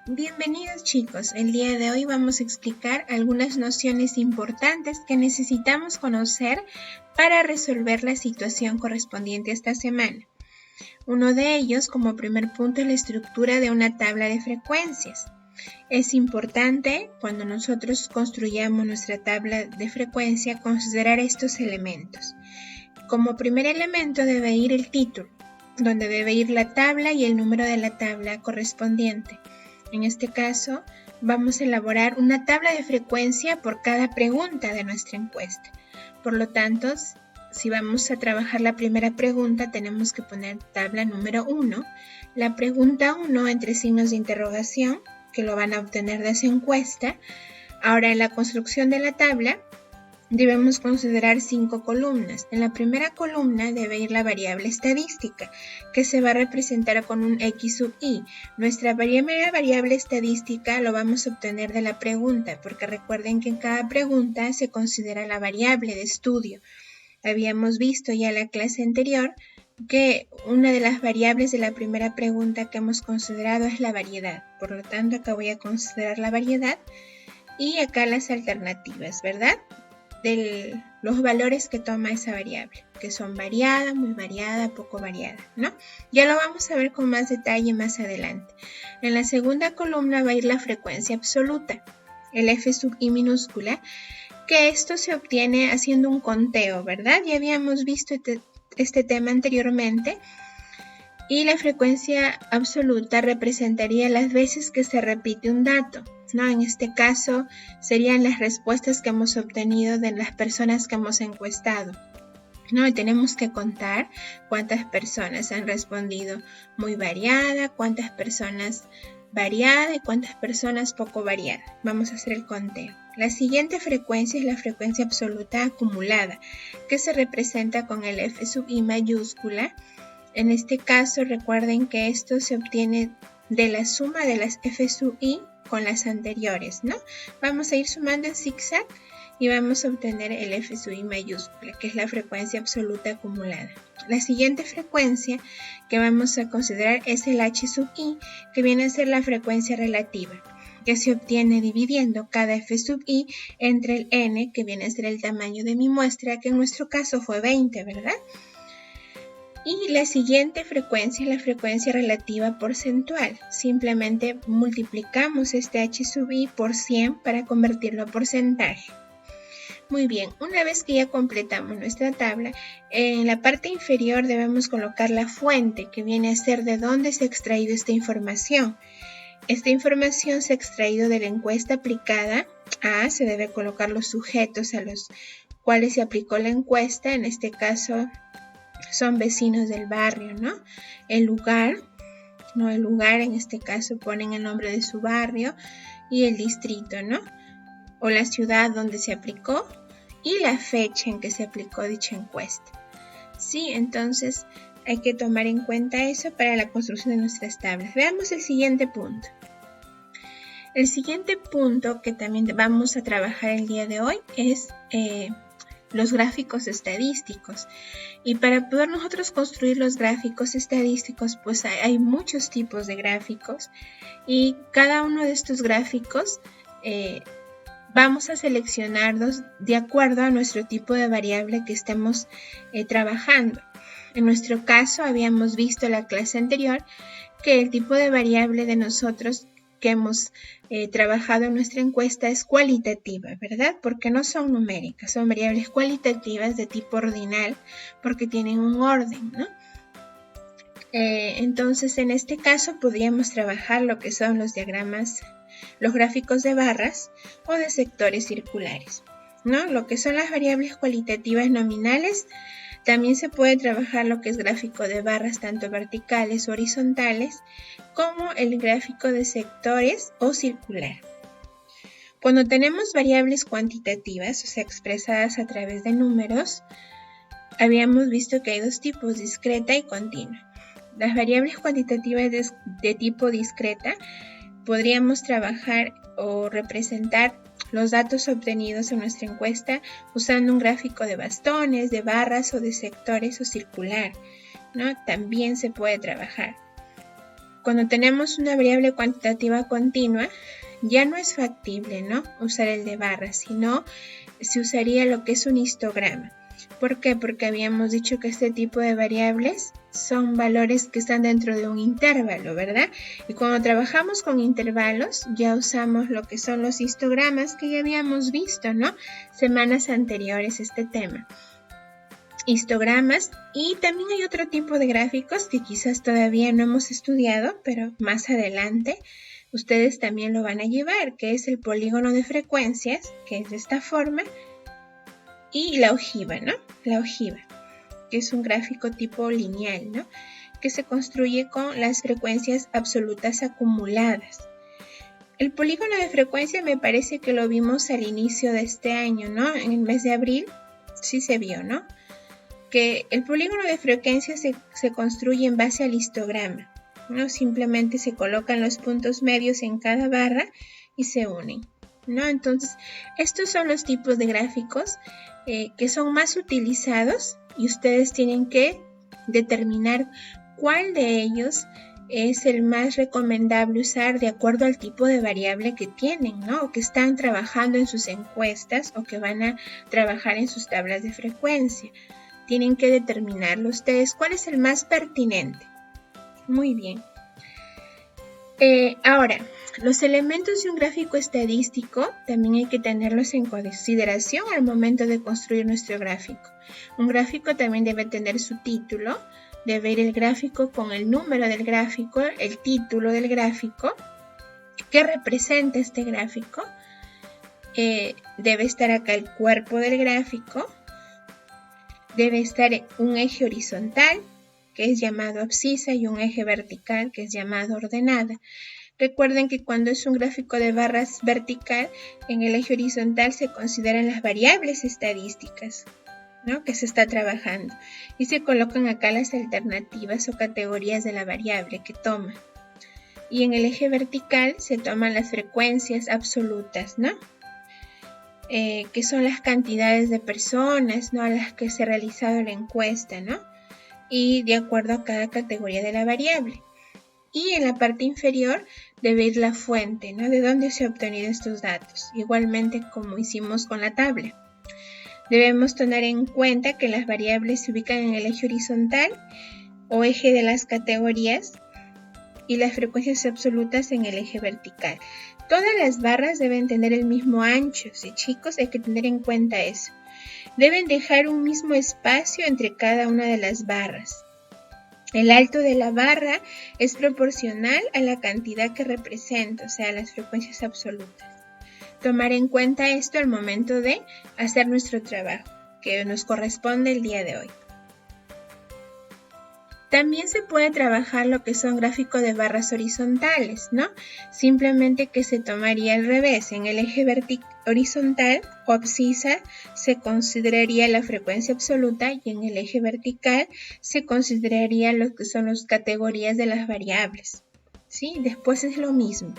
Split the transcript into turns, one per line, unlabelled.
Bienvenidos chicos, el día de hoy vamos a explicar algunas nociones importantes que necesitamos conocer para resolver la situación correspondiente a esta semana. Uno de ellos, como primer punto, es la estructura de una tabla de frecuencias. Es importante, cuando nosotros construyamos nuestra tabla de frecuencia, considerar estos elementos. Como primer elemento debe ir el título, donde debe ir la tabla y el número de la tabla correspondiente. En este caso, vamos a elaborar una tabla de frecuencia por cada pregunta de nuestra encuesta. Por lo tanto, si vamos a trabajar la primera pregunta, tenemos que poner tabla número 1. La pregunta 1 entre signos de interrogación, que lo van a obtener de esa encuesta. Ahora, en la construcción de la tabla, debemos considerar 5 columnas. En la primera columna debe ir la variable estadística, que se va a representar con un X sub i. Nuestra primera variable estadística lo vamos a obtener de la pregunta, porque recuerden que en cada pregunta se considera la variable de estudio. Habíamos visto ya en la clase anterior que una de las variables de la primera pregunta que hemos considerado es la variedad. Por lo tanto, acá voy a considerar la variedad y acá las alternativas, ¿verdad? De los valores que toma esa variable, que son variada, muy variada, poco variada, ¿no? Ya lo vamos a ver con más detalle más adelante. En la segunda columna va a ir la frecuencia absoluta, el F sub i minúscula, que esto se obtiene haciendo un conteo, ¿verdad? Ya habíamos visto este tema anteriormente. Y la frecuencia absoluta representaría las veces que se repite un dato, ¿no? En este caso serían las respuestas que hemos obtenido de las personas que hemos encuestado, ¿no? Y tenemos que contar cuántas personas han respondido muy variada, cuántas personas variada y cuántas personas poco variada. Vamos a hacer el conteo. La siguiente frecuencia es la frecuencia absoluta acumulada, que se representa con el F sub i mayúscula. En este caso, recuerden que esto se obtiene de la suma de las F sub i con las anteriores, ¿no? Vamos a ir sumando en zigzag y vamos a obtener el F sub i mayúscula, que es la frecuencia absoluta acumulada. La siguiente frecuencia que vamos a considerar es el H sub i, que viene a ser la frecuencia relativa, que se obtiene dividiendo cada F sub i entre el n, que viene a ser el tamaño de mi muestra, que en nuestro caso fue 20, ¿verdad? Y la siguiente frecuencia es la frecuencia relativa porcentual. Simplemente multiplicamos este H sub i por 100 para convertirlo a porcentaje. Muy bien, una vez que ya completamos nuestra tabla, en la parte inferior debemos colocar la fuente, que viene a ser de dónde se ha extraído esta información. Esta información se ha extraído de la encuesta aplicada. Se debe colocar los sujetos a los cuales se aplicó la encuesta, en este caso son vecinos del barrio, ¿no? El lugar, ¿no? El lugar en este caso ponen el nombre de su barrio y el distrito, ¿no? O la ciudad donde se aplicó y la fecha en que se aplicó dicha encuesta. Sí, entonces hay que tomar en cuenta eso para la construcción de nuestras tablas. Veamos el siguiente punto. El siguiente punto que también vamos a trabajar el día de hoy es los gráficos estadísticos. Y para poder nosotros construir los gráficos estadísticos, pues hay muchos tipos de gráficos y cada uno de estos gráficos vamos a seleccionarlos de acuerdo a nuestro tipo de variable que estemos trabajando. En nuestro caso habíamos visto en la clase anterior que el tipo de variable de nosotros que hemos trabajado en nuestra encuesta es cualitativa, ¿verdad? Porque no son numéricas, son variables cualitativas de tipo ordinal porque tienen un orden, ¿no? Entonces, en este caso podríamos trabajar lo que son los diagramas, los gráficos de barras o de sectores circulares, ¿no? Lo que son las variables cualitativas nominales. También se puede trabajar lo que es gráfico de barras tanto verticales o horizontales como el gráfico de sectores o circular. Cuando tenemos variables cuantitativas, o sea, expresadas a través de números, habíamos visto que hay dos tipos, discreta y continua. Las variables cuantitativas de tipo discreta podríamos trabajar o representar los datos obtenidos en nuestra encuesta usando un gráfico de bastones, de barras o de sectores o circular, ¿no? También se puede trabajar. cuando tenemos una variable cuantitativa continua, ya no es factible, ¿no?, usar el de barras, sino se usaría lo que es un histograma. ¿Por qué? Porque habíamos dicho que este tipo de variables son valores que están dentro de un intervalo, ¿verdad? Y cuando trabajamos con intervalos, ya usamos lo que son los histogramas que ya habíamos visto, ¿no?, semanas anteriores a este tema. Histogramas, y también hay otro tipo de gráficos que quizás todavía no hemos estudiado, pero más adelante ustedes también lo van a llevar, que es el polígono de frecuencias, que es de esta forma, y la ojiva, ¿no? La ojiva, que es un gráfico tipo lineal, ¿no?, que se construye con las frecuencias absolutas acumuladas. El polígono de frecuencia me parece que lo vimos al inicio de este año, ¿no? En el mes de abril sí se vio, ¿no?, que el polígono de frecuencia se construye en base al histograma, ¿no? Simplemente se colocan los puntos medios en cada barra y se unen, ¿no? Entonces, estos son los tipos de gráficos que son más utilizados, y ustedes tienen que determinar cuál de ellos es el más recomendable usar de acuerdo al tipo de variable que tienen, ¿no?, o que están trabajando en sus encuestas o que van a trabajar en sus tablas de frecuencia. Tienen que determinarlo ustedes cuál es el más pertinente. Muy bien. Ahora, los elementos de un gráfico estadístico también hay que tenerlos en consideración al momento de construir nuestro gráfico. Un gráfico también debe tener su título, debe ir el gráfico con el número del gráfico, el título del gráfico, qué representa este gráfico, debe estar acá el cuerpo del gráfico, debe estar un eje horizontal, que es llamado abscisa, y un eje vertical, que es llamado ordenada. Recuerden que cuando es un gráfico de barras vertical, en el eje horizontal se consideran las variables estadísticas, ¿no?, que se está trabajando, y se colocan acá las alternativas o categorías de la variable que toma. Y en el eje vertical se toman las frecuencias absolutas, ¿no?, que son las cantidades de personas, ¿no?, a las que se ha realizado la encuesta, ¿no?, y de acuerdo a cada categoría de la variable. Y en la parte inferior debe ir la fuente, ¿no?, de dónde se han obtenido estos datos, igualmente como hicimos con la tabla. Debemos tener en cuenta que las variables se ubican en el eje horizontal o eje de las categorías y las frecuencias absolutas en el eje vertical. Todas las barras deben tener el mismo ancho, ¿sí, chicos? Hay que tener en cuenta eso. Deben dejar un mismo espacio entre cada una de las barras. El alto de la barra es proporcional a la cantidad que representa, o sea, las frecuencias absolutas. Tomar en cuenta esto al momento de hacer nuestro trabajo, que nos corresponde el día de hoy. También se puede trabajar lo que son gráficos de barras horizontales, ¿no? Simplemente que se tomaría al revés. En el eje horizontal o abscisa se consideraría la frecuencia absoluta, y en el eje vertical se consideraría lo que son las categorías de las variables, ¿sí? Después es lo mismo.